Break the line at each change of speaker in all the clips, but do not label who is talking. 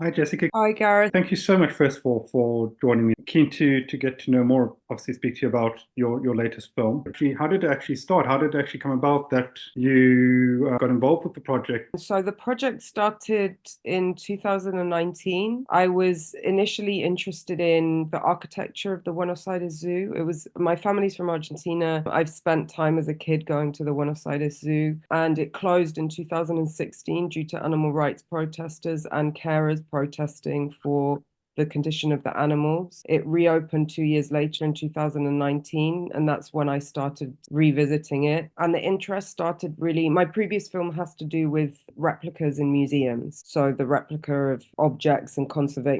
Hi, Jessica.
Hi, Gareth.
Thank you so much, first of all, for joining me. Keen to get to know more, obviously, speak to you about your latest film. Actually, how did it actually start? How did it actually come about that you got involved with the project?
So the project started in 2019. I was initially interested in the architecture of the Buenos Aires Zoo. It was my family's from Argentina. I've spent time as a kid going to the Buenos Aires Zoo, and it closed in 2016 due to animal rights protesters and carers protesting for the condition of the animals. It reopened 2 years later in 2019, and that's when I started revisiting it. And the interest started really, my previous film has to do with replicas in museums. So the replica of objects and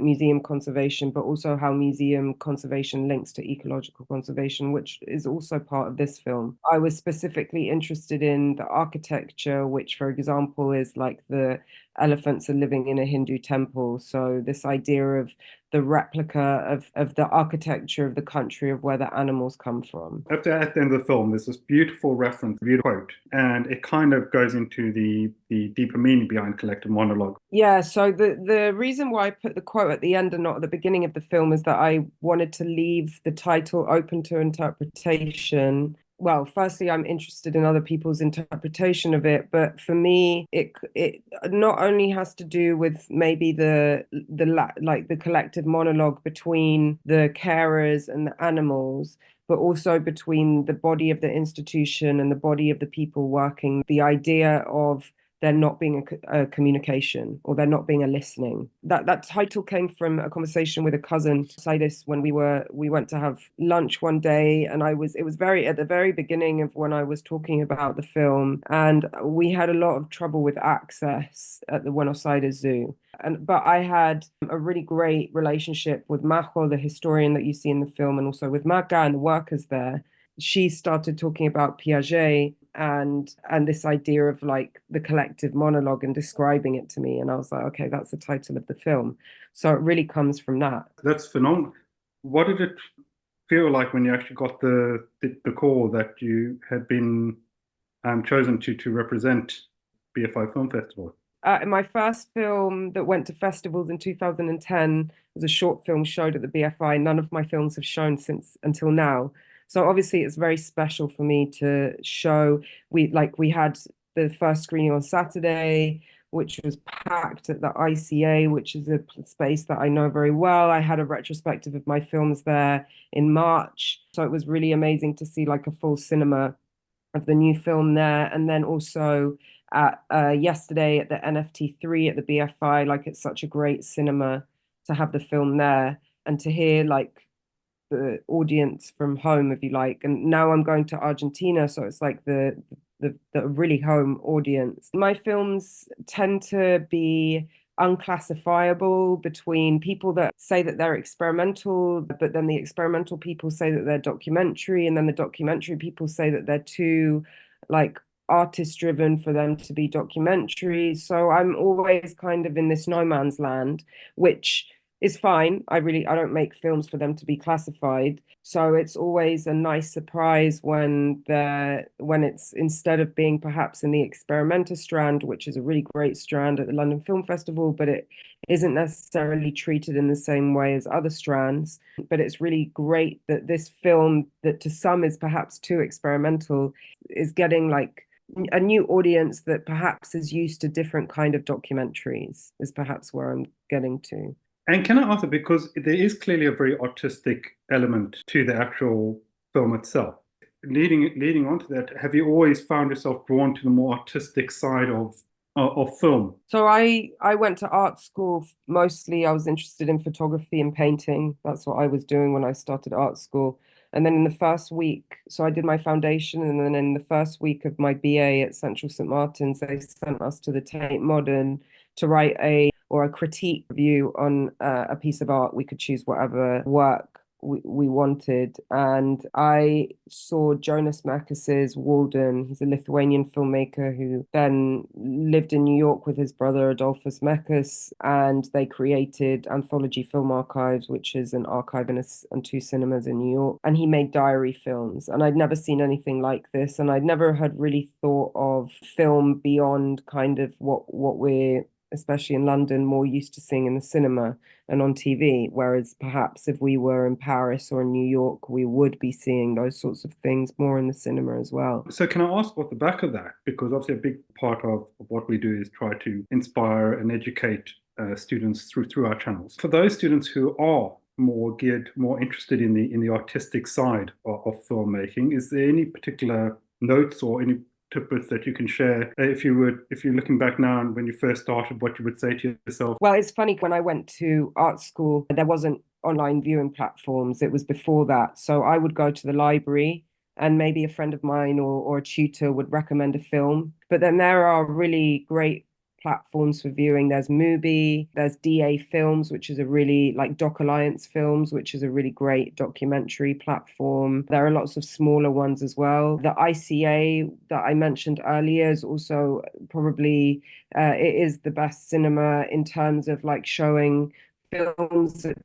museum conservation, but also how museum conservation links to ecological conservation, which is also part of this film. I was specifically interested in the architecture, which, for example, is like the elephants are living in a Hindu temple. So this idea of the replica of the architecture of the country of where the animals come from.
At the end of the film, there's this beautiful reference, beautiful quote, and it kind of goes into the deeper meaning behind collective monologue.
Yeah, so the reason why I put the quote at the end and not at the beginning of the film is that I wanted to leave the title open to interpretation. Well, firstly, I'm interested in other people's interpretation of it, but for me, it not only has to do with maybe like the collective monologue between the carers and the animals, but also between the body of the institution and the body of the people working. The idea of there not being a communication or there not being a listening. That title came from a conversation with a cousin, Sidis, when we went to have lunch one day, and it was very at the very beginning of when I was talking about the film, and we had a lot of trouble with access at the Buenos Aires Zoo. But I had a really great relationship with Majo, the historian that you see in the film, and also with Maga and the workers there. She started talking about Piaget and this idea of like the collective monologue and describing it to me, and I was like, okay, that's the title of the film. So it really comes from that.
That's phenomenal. What did it feel like when you actually got the call that you had been chosen to represent BFI Film Festival?
My first film that went to festivals in 2010 was a short film showed at the BFI. None of my films have shown since until now. So obviously it's very special for me to show. We had the first screening on Saturday, which was packed at the ICA, which is a space that I know very well. I had a retrospective of my films there in March. So it was really amazing to see like a full cinema of the new film there. And then also at yesterday at the NFT3 at the BFI, like it's such a great cinema to have the film there and to hear like the audience from home, if you like. And now I'm going to Argentina, so it's like the really home audience. My films tend to be unclassifiable between people that say that they're experimental, but then the experimental people say that they're documentary, and then the documentary people say that they're too like artist driven for them to be documentary. So I'm always kind of in this no man's land, which is fine. I don't make films for them to be classified. So it's always a nice surprise when it's instead of being perhaps in the experimenter strand, which is a really great strand at the London Film Festival, but it isn't necessarily treated in the same way as other strands. But it's really great that this film, that to some is perhaps too experimental, is getting like a new audience that perhaps is used to different kind of documentaries, is perhaps where I'm getting to.
And can I ask, because there is clearly a very artistic element to the actual film itself. Leading on to that, have you always found yourself drawn to the more artistic side of film?
So I went to art school. Mostly I was interested in photography and painting. That's what I was doing when I started art school. And then in the first week, so I did my foundation, and then in the first week of my BA at Central St. Martin's, they sent us to the Tate Modern to write a critique review on a piece of art. We could choose whatever work we wanted. And I saw Jonas Makis's Walden. He's a Lithuanian filmmaker who then lived in New York with his brother Adolphus Mekas, and they created Anthology Film Archives, which is an archive and two cinemas in New York. And he made diary films, and I'd never seen anything like this, and I'd never had really thought of film beyond kind of what we're especially in London, more used to seeing in the cinema and on TV. Whereas perhaps if we were in Paris or in New York, we would be seeing those sorts of things more in the cinema as well.
So can I ask what the back of that? Because obviously a big part of what we do is try to inspire and educate students through our channels. For those students who are more interested in the artistic side of filmmaking, is there any particular notes or any tidbits that you can share if you're looking back now and when you first started, what you would say to yourself?
Well, it's funny, when I went to art school, there wasn't online viewing platforms. It was before that. So I would go to the library and maybe a friend of mine or a tutor would recommend a film. But then there are really great platforms for viewing. There's Mubi, there's DA Films, which is a really, like Doc Alliance Films, which is a really great documentary platform. There are lots of smaller ones as well. The ICA that I mentioned earlier is also probably it is the best cinema in terms of like showing films that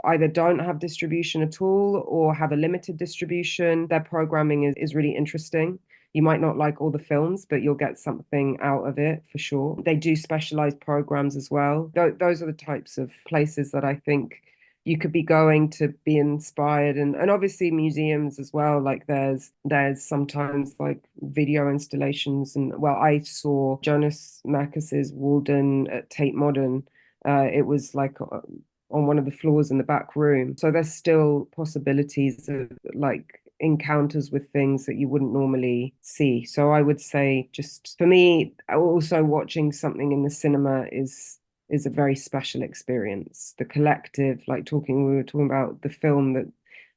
either don't have distribution at all or have a limited distribution. Their programming is really interesting. You might not like all the films, but you'll get something out of it for sure. They do specialized programs as well. Those are the types of places that I think you could be going to be inspired, and obviously museums as well. Like there's sometimes like video installations, and well, I saw Jonas Mekas' Walden at Tate Modern. It was like on one of the floors in the back room. So there's still possibilities of like encounters with things that you wouldn't normally see. So I would say, just for me, also watching something in the cinema is a very special experience. The collective, like we were talking about the film that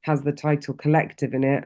has the title Collective in it,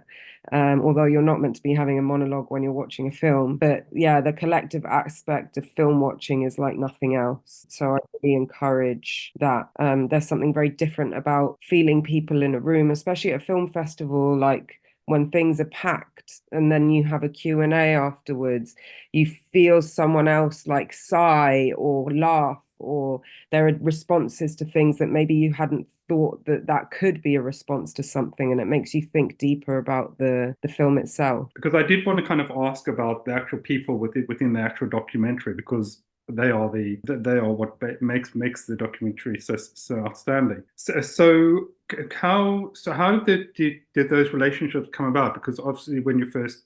although you're not meant to be having a monologue when you're watching a film. But yeah, the collective aspect of film watching is like nothing else. So I really encourage that. There's something very different about feeling people in a room, especially at a film festival, like when things are packed and then you have a Q&A afterwards, you feel someone else like sigh or laugh, or there are responses to things that maybe you hadn't thought that could be a response to something, and it makes you think deeper about the film itself.
Because I did want to kind of ask about the actual people within the actual documentary, because they are what makes the documentary so outstanding. So how did those relationships come about? Because obviously when you started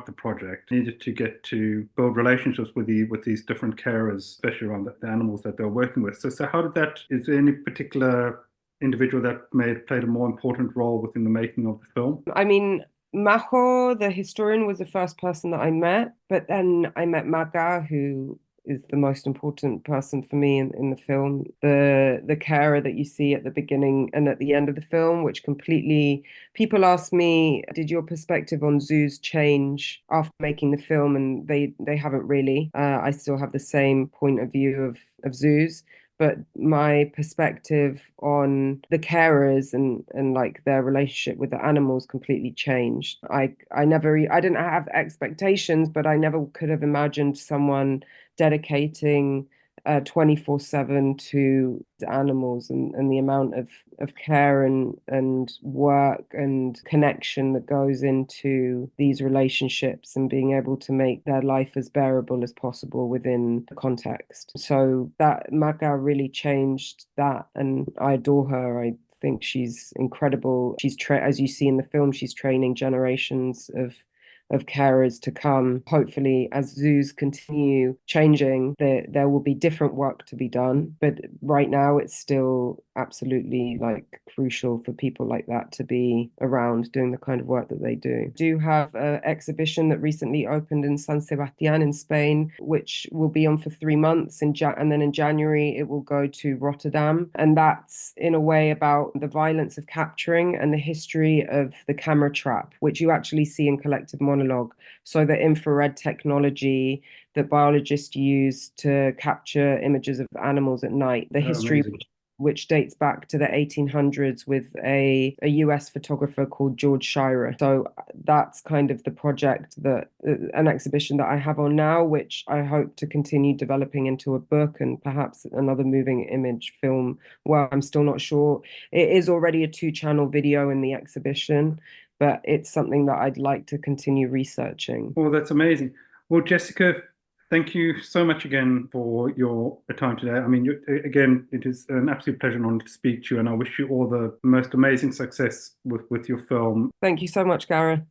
the project, you needed to get to build relationships with these different carers, especially around the animals that they're working with. So how did that? Is there any particular individual that played a more important role within the making of the film?
I mean, Majo, the historian, was the first person that I met, but then I met Maga, who is the most important person for me in the film. The carer that you see at the beginning and at the end of the film, which completely, people ask me, did your perspective on zoos change after making the film? And they haven't really. I still have the same point of view of zoos, but my perspective on the carers and like their relationship with the animals completely changed. I didn't have expectations, but I never could have imagined someone dedicating 24/7 to the animals, and the amount of care and work and connection that goes into these relationships, and being able to make their life as bearable as possible within the context. So that Maga really changed that, and I adore her. I think she's incredible. As you see in the film, she's training generations of carers to come. Hopefully, as zoos continue changing, there will be different work to be done. But right now, it's still absolutely like crucial for people like that to be around doing the kind of work that they do. Do have an exhibition that recently opened in San Sebastian in Spain, which will be on for 3 months, and then in January it will go to Rotterdam, and that's in a way about the violence of capturing and the history of the camera trap, which you actually see in Collective Monologue. So the infrared technology that biologists use to capture images of animals at night, the history which dates back to the 1800s with a US photographer called George Schirra. So that's kind of the project, an exhibition that I have on now, which I hope to continue developing into a book and perhaps another moving image film. Well, I'm still not sure. It is already a 2-channel video in the exhibition, but it's something that I'd like to continue researching.
Well, that's amazing. Well, Jessica, Thank you so much again for your time today. I mean, again, it is an absolute pleasure and honor to speak to you, and I wish you all the most amazing success with your film.
Thank you so much, Gareth.